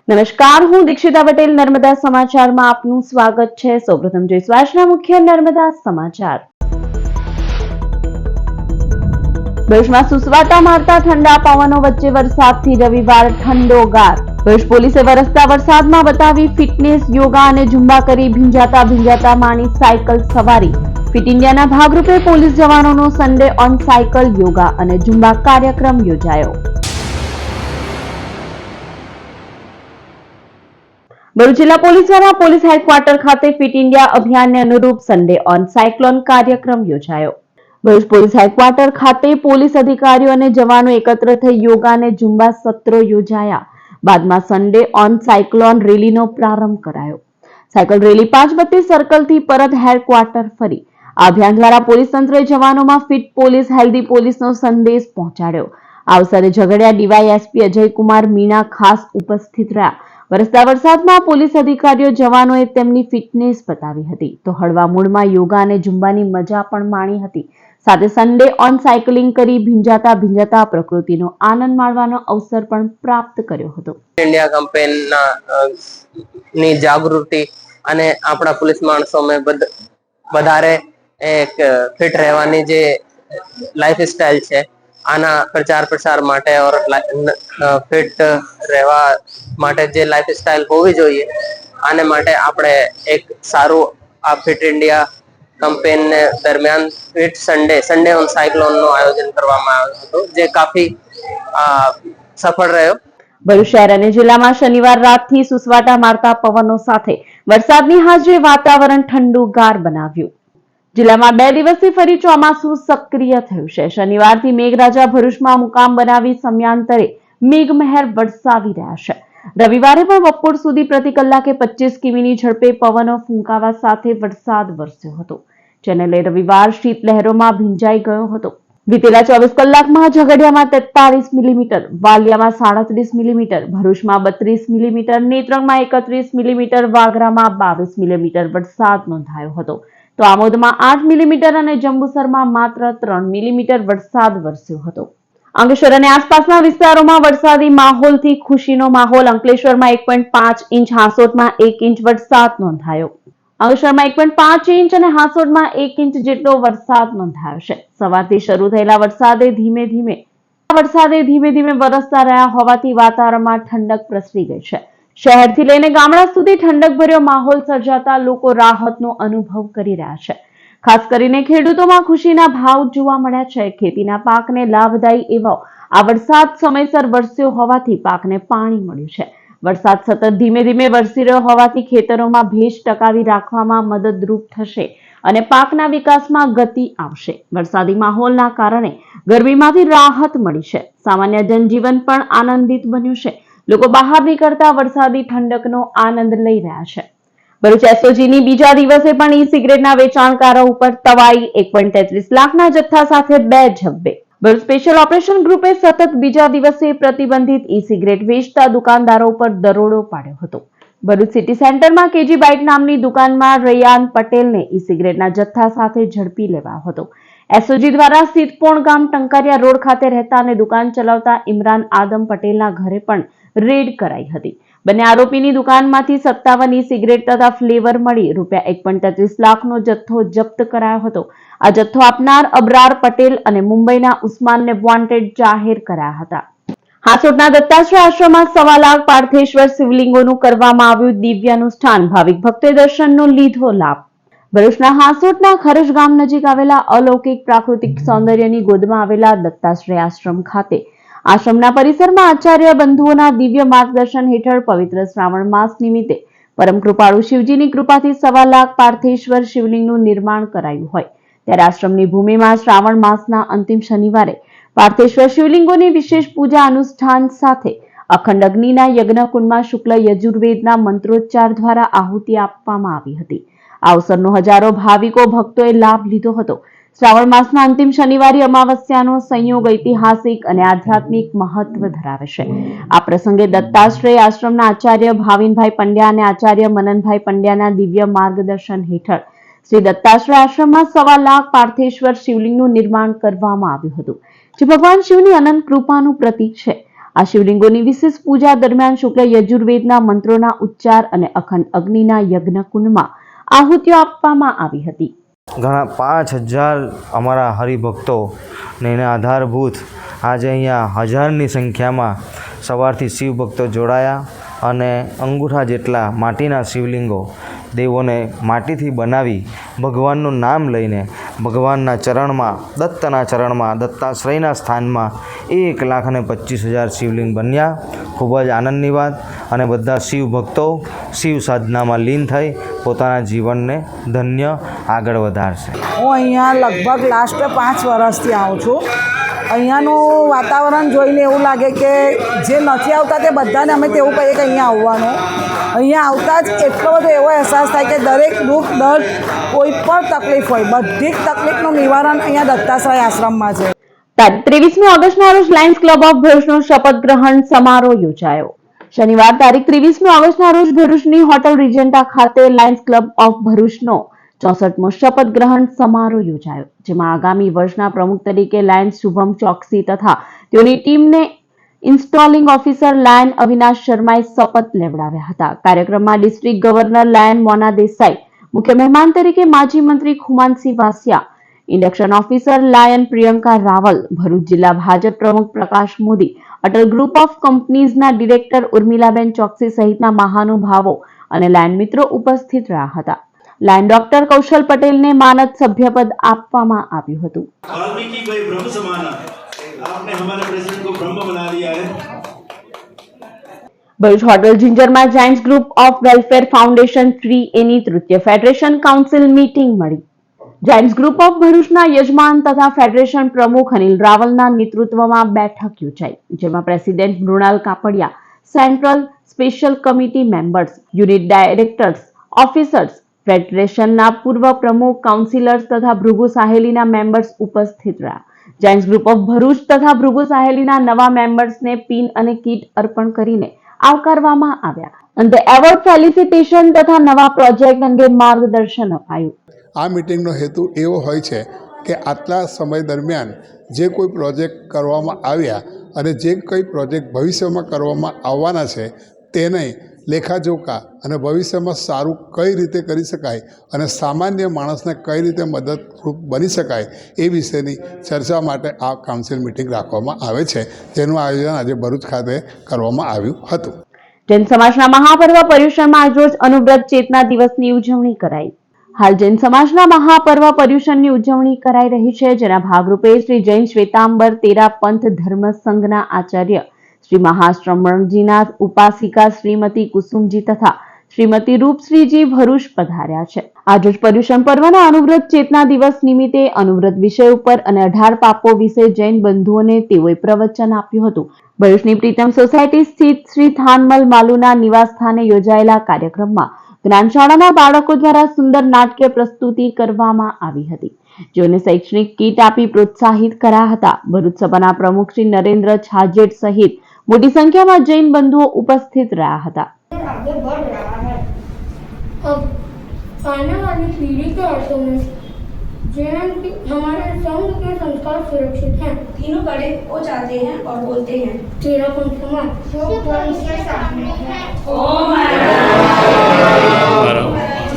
નમસ્કાર, હું દીક્ષિતા પટેલ નર્મદા સમાચારમાં આપનું સ્વાગત છે। સૌપ્રથમ જોઈશું આજના મુખ્ય નર્મદા સમાચાર। ભરૂચમાં સુસવાટા મારતા ઠંડા પવનો વચ્ચે વરસાદથી રવિવાર ઠંડોગાર। ભરૂચ પોલીસે વરસતા વરસાદમાં બતાવી ફિટનેસ, યોગા અને ઝુંબા કરી ભીંજાતા માણી સાયકલ સવારી। ફિટ ઇન્ડિયાના ભાગરૂપે પોલીસ જવાનોનો સન્ડે ઓન સાયકલ યોગા અને ઝુંબા કાર્યક્રમ યોજાયો। ભરૂચ જિલ્લા પોલીસ દ્વારા પોલીસ હેડક્વાર્ટર ખાતે ફિટ ઇન્ડિયા અભિયાનને અનુરૂપ સન્ડે ઓન સાયક્લોન કાર્યક્રમ યોજાયો। ભરૂચ પોલીસ હેડક્વાર્ટર ખાતે પોલીસ અધિકારીઓ અને જવાનો એકત્ર થઈ યોગા અને ઝુંબા સત્રો યોજાયા બાદમાં સન્ડે ઓન સાયક્લોન રેલીનો પ્રારંભ કરાયો। સાયકલ રેલી 532 સર્કલથી પરત હેડક્વાર્ટર ફરી આ અભિયાન દ્વારા પોલીસ તંત્રએ જવાનોમાં ફિટ પોલીસ, હેલ્ધી પોલીસનો સંદેશ પહોંચાડ્યો। આ અવસરે ઝઘડિયા ડીવાયએસપી અજયકુમાર મીણા ખાસ ઉપસ્થિત રહ્યા। વરસતા વરસાદમાં પોલીસ અધિકારીઓ જવાનોએ તેમની ફિટનેસ બતાવી હતી તો હળવા મૂડમાં યોગા અને ઝુંબાની મજા પણ માણી હતી। સાથે સન્ડે ઓન સાયકલિંગ કરી ભીંજાતા પ્રકૃતિનો આનંદ માણવાનો અવસર પણ પ્રાપ્ત કર્યો હતો। ઇન્ડિયા કેમ્પેનની જાગૃતિ અને આપણા પોલીસ માણસોમાં વધારે એક ફિટ રહેવાની જે લાઈફસ્ટાઈલ છે આના પ્રચાર પ્રસાર માટે ઓર ફિટ રહેવા માટે જે લાઈફસ્ટાઈલ હોવી જોઈએ આને માટે આપણે એક સારું આ ફિટ ઇન્ડિયા કેમ્પેન દરમિયાન ફિટ સન્ડે ઓન સાયક્લોનનું આયોજન કરવામાં આવ્યું હતું જે કાફી સફળ રહ્યો। ભરૂચ શહેર અને જિલ્લામાં શનિવાર રાતથી સુસવાટા મારતા પવનો સાથે વરસાદની હાજરી વાતાવરણ ઠંડુગાર બનાવ્યું। જિલ્લામાં 2 દિવસથી ફરી ચોમાસું સક્રિય થયું છે। શનિવારથી મેઘરાજા ભરૂચમાં મુકામ બનાવી સમયાંતરે મેઘમહેર વરસાવી રહ્યા છે। રવિવારે પણ બપોર સુધી પ્રતિ કલાકે 25 કિમીની ઝડપે પવનો ફૂંકાવા સાથે વરસાદ વરસ્યો હતો, જેને લઈ રવિવાર શીતલહેરોમાં ભીંજાઈ ગયો હતો। વીતેલા 24 કલાકમાં ઝઘડિયામાં 43 મિલીમીટર, વાલિયામાં 37 મિલીમીટર, ભરૂચમાં 32 મિલીમીટર, નેત્રંગમાં 31 મિલીમીટર, વાગરામાં 22 મિલીમીટર વરસાદ નોંધાયો હતો તો આમોદમાં 8 મિલીમીટર અને જંબુસરમાં માત્ર 3 મિલીમીટર વરસાદ વરસ્યો હતો। અંકલેશ્વર અને આસપાસના વિસ્તારોમાં વરસાદી માહોલથી ખુશીનો માહોલ। અંકલેશ્વરમાં 1.5 ઇંચ, હાંસોટમાં 1 ઇંચ વરસાદ નોંધાયો। અંકલેશ્વરમાં 1.5 ઇંચ અને હાંસોટમાં 1 ઇંચ જેટલો વરસાદ નોંધાયો છે। સવારથી શરૂ થયેલા વરસાદે ધીમે ધીમે વરસતા રહ્યા હોવાથી વાતાવરણમાં ઠંડક પ્રસરી ગઈ છે। શહેરથી લઈને ગામડા સુધી ઠંડકભર્યો માહોલ સર્જાતા લોકો રાહતનો અનુભવ કરી રહ્યા છે। ખાસ કરીને ખેડૂતોમાં ખુશીના ભાવ જોવા મળ્યા છે। ખેતીના પાકને લાભદાયી એવો આ વરસાદ સમયસર વરસ્યો હોવાથી પાકને પાણી મળ્યું છે। વરસાદ સતત ધીમે ધીમે વરસી રહ્યો હોવાથી ખેતરોમાં ભેજ ટકાવી રાખવામાં મદદરૂપ થશે અને પાકના વિકાસમાં ગતિ આવશે। વરસાદી માહોલના કારણે ગરમીમાંથી રાહત મળી છે। સામાન્ય જનજીવન પણ આનંદિત બન્યું છે। લોકો બહાર નીકળતા વરસાદી ઠંડકનો આનંદ લઈ રહ્યા છે। ભરૂચ એસઓજીની બીજા દિવસે પણ ઈ સિગરેટના વેચાણકારો ઉપર તવાઈ। 1.33 લાખના જથ્થા સાથે 2 ઝબ્બે। ભરૂચ સ્પેશિયલ ઓપરેશન ગ્રુપે સતત બીજા દિવસે પ્રતિબંધિત ઈ સિગરેટ વેચતા દુકાનદારો ઉપર દરોડો પાડ્યો હતો। ભરૂચ સિટી સેન્ટરમાં કેજી બાઇટ નામની દુકાનમાં રૈયાન પટેલને ઈ સિગરેટના જથ્થા સાથે ઝડપી લેવાયો હતો। એસઓજી દ્વારા સિદ્ધપોણ ગામ ટંકારિયા રોડ ખાતે રહેતા અને દુકાન ચલાવતા ઇમરાન આદમ પટેલના ઘરે પણ રેડ કરાઈ હતી। બંને આરોપીની દુકાનમાંથી 57 ઈ સિગરેટ તથા ફ્લેવર મળી ₹1.33 લાખનો જથ્થો જપ્ત કરાયો હતો। આ જથ્થો આપનાર અબરાર પટેલ અને મુંબઈના ઉસ્માનને વોન્ટેડ જાહેર કરાયા હતા। હાંસોટના દત્તાશ્રય આશ્રમમાં 1.25 લાખ પાર્થેશ્વર શિવલિંગોનું કરવામાં આવ્યું દિવ્ય અનુષ્ઠાન। ભાવિક ભક્તોએ દર્શનનો લીધો લાભ। ભરૂચના હાંસોટના ખરજ ગામ નજીક આવેલા અલૌકિક પ્રાકૃતિક સૌંદર્યની ગોદમાં આવેલા દત્તાશ્રય આશ્રમ ખાતે આશ્રમના પરિસરમાં આચાર્ય બંધુઓના દિવ્ય માર્ગદર્શન હેઠળ પવિત્ર શ્રાવણ માસ નિમિત્તે પરમ કૃપાળુ શિવજીની કૃપાથી 1.25 લાખ પાર્થેશ્વર શિવલિંગનું નિર્માણ કરાયું હોય ત્યારે આશ્રમની ભૂમિમાં શ્રાવણ માસના અંતિમ શનિવારે પાર્થેશ્વર શિવલિંગોની વિશેષ પૂજા અનુષ્ઠાન સાથે અખંડ અગ્નિના યજ્ઞકુંડમાં શુક્લ યજુર્વેદના મંત્રોચ્ચાર દ્વારા આહુતિ આપવામાં આવી હતી। આ અવસરનો હજારો ભાવિકો ભક્તોએ લાભ લીધો હતો। શ્રાવણ માસના અંતિમ શનિવારે અમાવસ્યાનો સંયોગ ઐતિહાસિક અને આધ્યાત્મિક મહત્વ ધરાવે છે। આ પ્રસંગે દત્તાશ્રય આશ્રમના આચાર્ય ભાવિનભાઈ પંડ્યા અને આચાર્ય મનનભાઈ પંડ્યાના દિવ્ય માર્ગદર્શન હેઠળ શ્રી દત્તાશ્રય આશ્રમમાં 1.25 લાખ પાર્થેશ્વર શિવલિંગનું નિર્માણ કરવામાં આવ્યું હતું, જે ભગવાન શિવની અનંત કૃપાનું પ્રતીક છે। આ શિવલિંગોની વિશેષ પૂજા દરમિયાન શુક્લ યજુર્વેદના મંત્રોના ઉચ્ચાર અને અખંડ અગ્નિના યજ્ઞ કુંડમાં આહુતિઓ આપવામાં આવી હતી. ઘણા 5000 અમારા હરિભક્તો ને એને આધારભૂત આજે અહીંયા હજારની સંખ્યામાં સવારથી શિવભક્તો જોડાયા અને અંગૂઠા જેટલા માટીના શિવલિંગો દેવોને માટીથી બનાવી ભગવાનનું નામ લઈને ભગવાનના ચરણમાં દત્તાશ્રયના સ્થાનમાં 1,25,000 શિવલિંગ બન્યા. ખૂબ જ આનંદની વાત. અને બધા શિવ ભક્તો શિવ સાધનામાં લીન થઈ પોતાના જીવનને ધન્ય આગળ વધારશે. હું અહીંયા લગભગ લાસ્ટ 5 વર્ષથી આવું છું. અહીંયાનું વાતાવરણ જોઈને એવું લાગે કે જે નથી આવતા તે બધાને અમે તેવું કહીએ કે અહીંયા આવવાનું. અહીંયા આવતા જ એટલો બધો એવો અહેસાસ થાય કે દરેક દુઃખ દર્દ કોઈ પણ તકલીફ હોય બધી જ તકલીફનું નિવારણ અહીંયા દત્તાશ્રય આશ્રમમાં છે. તારીખ 23મી ઓગસ્ટના રોજ લાયન્સ ક્લબ ઓફ ભરૂચનો શપથ ગ્રહણ સમારોહ યોજાયો. શનિવાર તારીખ 23મી ઓગસ્ટના રોજ ભરૂચની હોટલ રિજન્ટા ખાતે લાયન્સ ક્લબ ઓફ ભરૂચનો 64મો શપથ ગ્રહણ સમારોહ યોજાયો, જેમાં આગામી વર્ષના પ્રમુખ તરીકે લાયન્સ શુભમ ચોકસી તથા તેઓની ટીમને ઇન્સ્ટોલિંગ ઓફિસર લાયન અવિનાશ શર્માએ શપથ લેવડાવ્યા હતા. કાર્યક્રમમાં district governor lion Mona Desai, મુખ્ય મહેમાન તરીકે માજી મંત્રી Khumansinh Vasiya, induction officer lion Priyanka Raval, Bharuch જિલ્લા ભાજપ પ્રમુખ પ્રકાશ મોદી, અટલ ગ્રુપ ઓફ કંપનીઝના ડિરેક્ટર ઉર્મિલાબેન ચોકસી સહિતના મહાનુભાવો અને લાયન મિત્રો ઉપસ્થિત રહ્યા હતા. लायन डॉक्टर कौशल पटेल ने मानद सभ्यपद આપવામાં આવ્યું હતું. वाल्मीकि को ब्रह्म समाना, आपने हमारे प्रेसिडेंट को ब्रह्म बना दिया है. ભરૂચ હોટલ જિંજરમાં Giants group of welfare foundation 3A તૃતીય ફેડરેશન કાઉન્સિલ મીટિંગ મળી. જાયન્ટ્સ ગ્રુપ ઓફ ભરૂચના યજમાન તથા ફેડરેશન પ્રમુખ અનિલ રાવલના નેતૃત્વમાં બેઠક યોજાઈ, જેમાં president Mrunal Kapadia, central special committee members, unit directors, officers, ફેડરેશનના પૂર્વ પ્રમુખ, કાઉન્સિલર્સ તથા ભૃગુ સાહેલીના મેમ્બર્સ ઉપસ્થિત રહ્યા. જાયન્ટ્સ ગ્રુપ ઓફ ભરૂચ તથા ભૃગુ સાહેલીના નવા મેમ્બર્સને પિન અને કીટ અર્પણ કરીને આવકારવામાં આવ્યા. અંતે એવોર્ડ ફેલિસિટેશન તથા નવા પ્રોજેક્ટ અંગે માર્ગદર્શન અપાયું. આ મિટિંગનો હેતુ એવો હોય છે કે આટલા સમય દરમિયાન જે કોઈ પ્રોજેક્ટ કરવામાં આવ્યા અને જે કોઈ પ્રોજેક્ટ ભવિષ્યમાં કરવામાં આવવાના છે તેને લેખાજોખા અને ભવિષ્યમાં સારું કઈ રીતે કરી શકાય અને સામાન્ય માણસને કઈ રીતે મદદરૂપ બની શકાય એ વિશેની ચર્ચા માટે આ કાઉન્સિલ મિટિંગ રાખવામાં આવે છે, જેનું આયોજન આજે ભરૂચ ખાતે કરવામાં આવ્યું હતું. જૈન સમાજના મહાપર્વ પર્યુષણમાં આજરોજ અનુવ્રત ચેતના દિવસની ઉજવણી કરાઈ. હાલ જૈન સમાજના મહાપર્વ પર્યુષણની ઉજવણી કરાઈ રહી છે, જેના ભાગરૂપે શ્રી જૈન શ્વેતાંબર તેરા પંથ ધર્મ સંઘના આચાર્ય શ્રી મહાશ્રમણજીના ઉપાસિકા શ્રીમતી કુસુમજી તથા શ્રીમતી રૂપશ્રીજી ભરૂચ પધાર્યા છે. આજરોજ પર્યુષણ પર્વના અનુવ્રત ચેતના દિવસ નિમિત્તે અનુવ્રત વિષય ઉપર અને 18 પાપો વિશે જૈન બંધુઓને તેઓએ પ્રવચન આપ્યું હતું. ભરૂચની પ્રીતમ સોસાયટી સ્થિત શ્રી થાનમલ માલુના નિવાસ સ્થાને યોજાયેલા કાર્યક્રમમાં જ્ઞાનશાળાના બાળકો દ્વારા સુંદર નાટ્ય પ્રસ્તુતિ કરવામાં આવી હતી, જેઓને શૈક્ષણિક કીટ આપી પ્રોત્સાહિત કર્યા હતા. ભરૂચ સભાના પ્રમુખ શ્રી નરેન્દ્ર છાજેટ સહિત મોટી સંખ્યામાં જૈન બંધુઓ ઉપસ્થિત રહ્યા હતા. आगे बढ़ रहा है. अब आने वाली पीढ़ी के हाथों में जैन की हमारे संघ के संस्कार सुरक्षित हैं. तीनों बड़े वो जाते हैं और बोलते हैं तेरा कौन समाज जो भविष्य सामने है.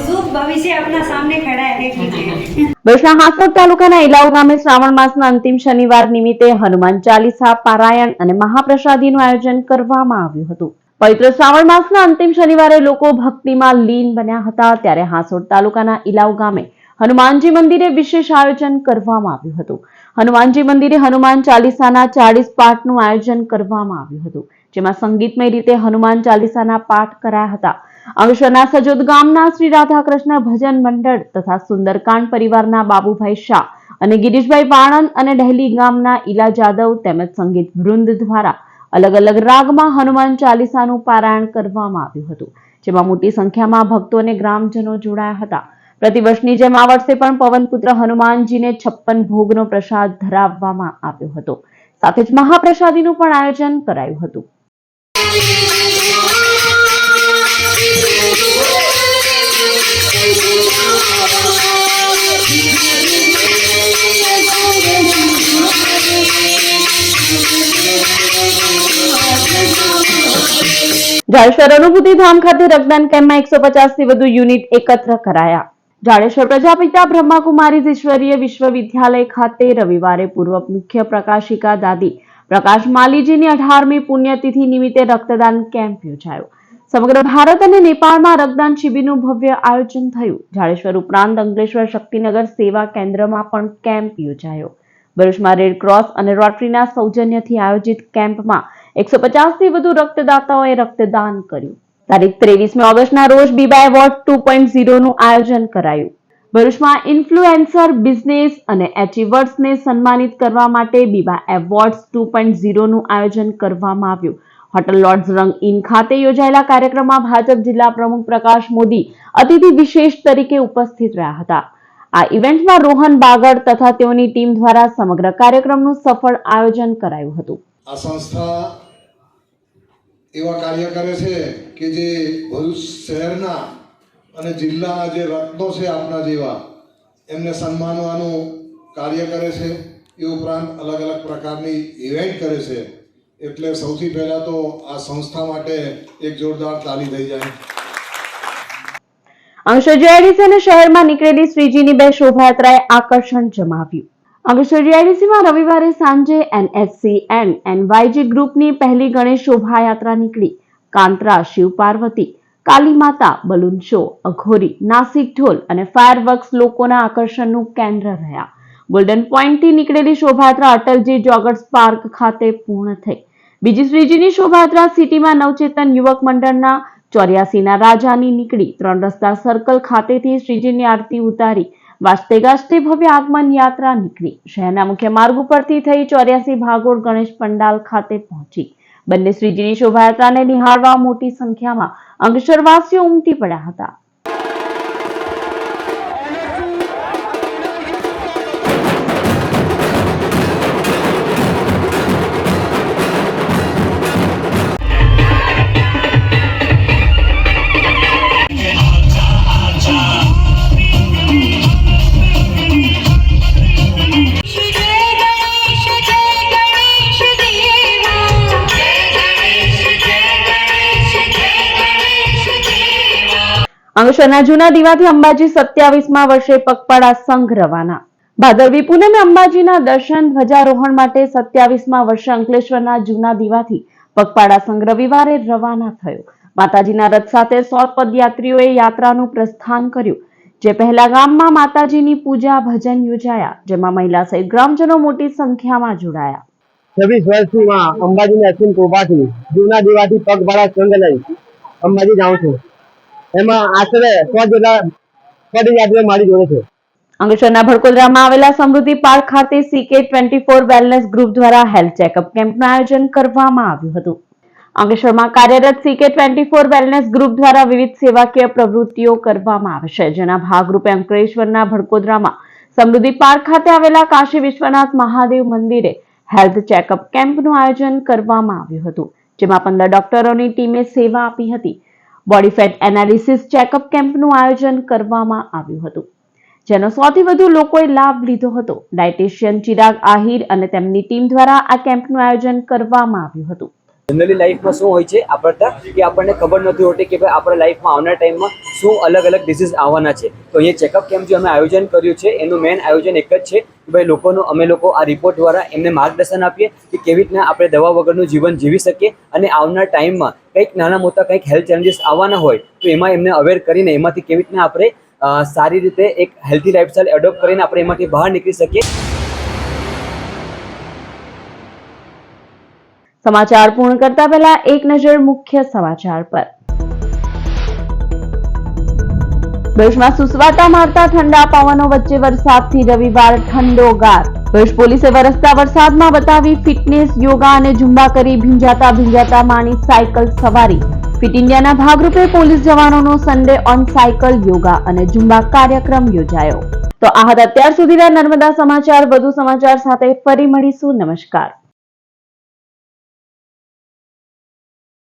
शुभ भविष्य अपना सामने खड़ा है, देख लीजिए. ભરૂચના હાંસોદ તાલુકાના ઇલાવ ગામે શ્રાવણ માસના અંતિમ શનિવાર નિમિત્તે હનુમાન ચાલીસા પારાયણ અને મહાપ્રસાદીનું આયોજન કરવામાં આવ્યું હતું. પવિત્ર શ્રાવણ માસના અંતિમ શનિવારે લોકો ભક્તિમાં લીન બન્યા હતા, ત્યારે હાંસોદ તાલુકાના ઇલાવ ગામે હનુમાનજી મંદિરે વિશેષ આયોજન કરવામાં આવ્યું હતું. હનુમાનજી મંદિરે હનુમાન ચાલીસાના 40 પાઠનું આયોજન કરવામાં આવ્યું હતું, જેમાં સંગીતમય રીતે હનુમાન ચાલીસાના પાઠ કરાયા હતા. અંકલેશ્વરના સજોદ ગામના શ્રી રાધાકૃષ્ણ ભજન મંડળ તથા સુંદરકાંડ પરિવારના બાબુભાઈ શાહ અને ગિરીશભાઈ વાણંદ અને ડહેલી ગામના ઈલા જાદવ તેમજ સંગીત વૃંદ દ્વારા અલગ અલગ રાગમાં હનુમાન ચાલીસાનું પારાયણ કરવામાં આવ્યું હતું, જેમાં મોટી સંખ્યામાં ભક્તો અને ગ્રામજનો જોડાયા હતા. પ્રતિવર્ષની જેમ આ વર્ષે પણ પવનપુત્ર હનુમાનજીને 56 ભોગનો પ્રસાદ ધરાવવામાં આવ્યો હતો. સાથે જ મહાપ્રસાદીનું પણ આયોજન કરાયું હતું. જાડેશ્વર અનુભૂતિ ધામ ખાતે રક્તદાન કેમ્પમાં 150 થી વધુ યુનિટ એકત્ર કરાયા. જાડેશ્વર પ્રજાપિતા બ્રહ્માકુમારીઝ ઈશ્વરીય વિશ્વવિદ્યાલય ખાતે રવિવારે પૂર્વ મુખ્ય પ્રકાશિકા દાદી પ્રકાશ માલીજીની 18મી પુણ્યતિથિ નિમિત્તે રક્તદાન કેમ્પ યોજાયો. સમગ્ર ભારત અને નેપાળમાં રક્તદાન શિબિરનું ભવ્ય આયોજન થયું. જાડેશ્વર ઉપરાંત અંકલેશ્વર શક્તિનગર સેવા કેન્દ્રમાં પણ કેમ્પ યોજાયો. ભરૂચમાં રેડ ક્રોસ અને રોટરીના સૌજન્યથી આયોજિત કેમ્પમાં 150 થી વધુ રક્તદાતાઓએ રક્તદાન કર્યું. તારીખ 23મી ઓગસ્ટના રોજ બીબા એવોર્ડ 2.0 નું આયોજન કરાયું. ભરૂચમાં ઇન્ફ્લુએન્સર બિઝનેસ અને એચીવર્સને સન્માનિત કરવા માટે બીબા એવોર્ડ્સ 2.0 નું આયોજન કરવામાં આવ્યું. હોટલ લોર્ડ્સ રંગ ઇન ખાતે યોજાયેલા કાર્યક્રમમાં ભાજપ જિલ્લા પ્રમુખ પ્રકાશ મોદી અતિથિ વિશેષ તરીકે ઉપસ્થિત રહ્યા હતા. આ ઇવેન્ટમાં રોહન બાગડ તથા તેઓની ટીમ દ્વારા સમગ્ર કાર્યક્રમનું સફળ આયોજન કરાયું હતું. આ સંસ્થા એવા કાર્ય કરે છે કે જે ભરૂચ શહેરના અને જિલ્લાના જે રત્નો છે આપના જેવા એમને સન્માનવાનું કાર્ય કરે છે. એ ઉપરાંત અલગ અલગ પ્રકારની ઇવેન્ટ કરે છે. એટલે સૌથી પહેલાં તો આ સંસ્થા માટે એક જોરદાર તાળી થઈ જાય. અંકલેશ્વર જીઆઈડીસી અને શહેરમાં નીકળેલી શ્રીજીની 2 શોભાયાત્રાએ આકર્ષણ જમાવ્યું. અંકલેશ્વર જીઆઈડીસીમાં રવિવારે સાંજે એનએસસી એન્ડ એનવાયજી ગ્રુપની પહેલી ગણેશ શોભાયાત્રા નીકળી. કાંતરા, શિવ પાર્વતી, કાલી માતા, બલૂન શો, અઘોરી, નાસિક ઢોલ અને ફાયરવર્ક્સ લોકોના આકર્ષણનું કેન્દ્ર રહ્યા. ગોલ્ડન પોઈન્ટથી નીકળેલી શોભાયાત્રા અટલજી જોગર્સ પાર્ક ખાતે પૂર્ણ થઈ. બીજી શ્રીજીની શોભાયાત્રા સિટીમાં નવચેતન યુવક મંડળના 84ના રાજાની નીકળી 3 રસ્તા સર્કલ ખાતેથી શ્રીજીની આરતી ઉતારી વાજતે ગાજતે ભવ્ય આગમન યાત્રા નીકળી. શહેરના મુખ્ય માર્ગ ઉપરથી થઈ 84 ભાગોળ ગણેશ પંડાલ ખાતે પહોંચી. બંને શ્રીજીની શોભાયાત્રાને નિહાળવા મોટી સંખ્યામાં અંકલેશ્વરવાસીઓ ઉમટી પડ્યા હતા. અંકલેશ્વરના જૂના દીવાથી અંબાજી 27મા વર્ષે પગપાળા સંઘ રવાના. ભાદરવી પૂનમે અંબાજીના દર્શન ધ્વજારોહણ માટે 27મા વર્ષે અંકલેશ્વરના જૂના દીવાથી પગપાળા સંઘ રવિવારે રવાના થયો. માતાજીના રથ સાથે 100 પદયાત્રીઓએ યાત્રાનું પ્રસ્થાન કર્યું. જે પહેલા ગામમાં માતાજીની પૂજા ભજન યોજાયા, જેમાં મહિલા સહિત ગ્રામજનો મોટી સંખ્યામાં જોડાયા. 26 વર્ષથી અંબાજીની અસીમ કૃપાથી જૂના દીવાથી પગપાળા સંઘ લઈ અંબાજી જાઉં છું. એમાં આશરે 100 જેટલા પદયાત્રીઓ મારી જોડે છે. અંકલેશ્વરના ભડકોદરામાં આવેલા સમૃદ્ધિ પાર્ક ખાતે CK24 વેલનેસ ગ્રુપ દ્વારા હેલ્થ ચેકઅપ કેમ્પનું આયોજન કરવામાં આવ્યું હતું. અંકલેશ્વરમાં કાર્યરત CK24 વેલનેસ ગ્રુપ દ્વારા વિવિધ સેવાકીય પ્રવૃત્તિઓ કરવામાં આવે છે, જેના ભાગરૂપે અંકલેશ્વરના ભડકોદરામાં સમૃદ્ધિ પાર્ક ખાતે આવેલા કાશી વિશ્વનાથ મહાદેવ મંદિરે હેલ્થ ચેકઅપ કેમ્પનું આયોજન કરવામાં આવ્યું હતું, જેમાં 15 ડોક્ટરોની ટીમે સેવા આપી હતી. બોડી ફેટ એનાલિસિસ ચેકઅપ કેમ્પનું આયોજન કરવામાં આવ્યું હતું, જેનો સૌથી વધુ લોકોએ લાભ લીધો હતો. ડાયટિશિયન ચિરાગ આહિર અને તેમની ટીમ દ્વારા આ કેમ્પનું આયોજન કરવામાં આવ્યું હતું. જનરલી લાઈફમાં શું હોય છે કે આપણને ખબર નથી હોતી કે ભાઈ આપણા લાઈફમાં આવનાર ટાઈમમાં શું અલગ અલગ ડિસીઝ આવવાના છે. તો અહીંયા ચેકઅપ કેમ્પ જે અમે આયોજન કર્યું છે એનું મેઇન આયોજન એક જ છે કે ભાઈ અમે લોકો આ રિપોર્ટ દ્વારા એમને માર્ગદર્શન આપીએ કે કેવી રીતના આપણે દવા વગરનું જીવન જીવી શકીએ અને આવનાર ટાઈમમાં કંઈક નાના મોટા કંઈક હેલ્થ ચેલેન્જીસ આવવાના હોય તો એમાં એમને અવેર કરીને એમાંથી કેવી રીતના આપણે સારી રીતે એક હેલ્ધી લાઈફસ્ટાઈલ એડોપ્ટ કરીને આપણે એમાંથી બહાર નીકળી શકીએ. સમાચાર પૂર્ણ કરતા પહેલા એક નજર મુખ્ય સમાચાર પર. ભરૂચમાં સુસવાટા મારતા ઠંડા પવનો વચ્ચે વરસાદથી રવિવાર ઠંડોગાર. ભરૂચ પોલીસે વરસતા વરસાદમાં બતાવી ફિટનેસ, યોગા અને ઝુંબા કરી ભીંજાતા માની સાયકલ સવારી. ફિટ ઇન્ડિયાના ભાગરૂપે પોલીસ જવાનોનો સન્ડે ઓન સાયકલ યોગા અને ઝુંબા કાર્યક્રમ યોજાયો. તો આ હતા અત્યાર સુધીના નર્મદા સમાચાર. વધુ સમાચાર સાથે ફરી મળીશું. નમસ્કાર.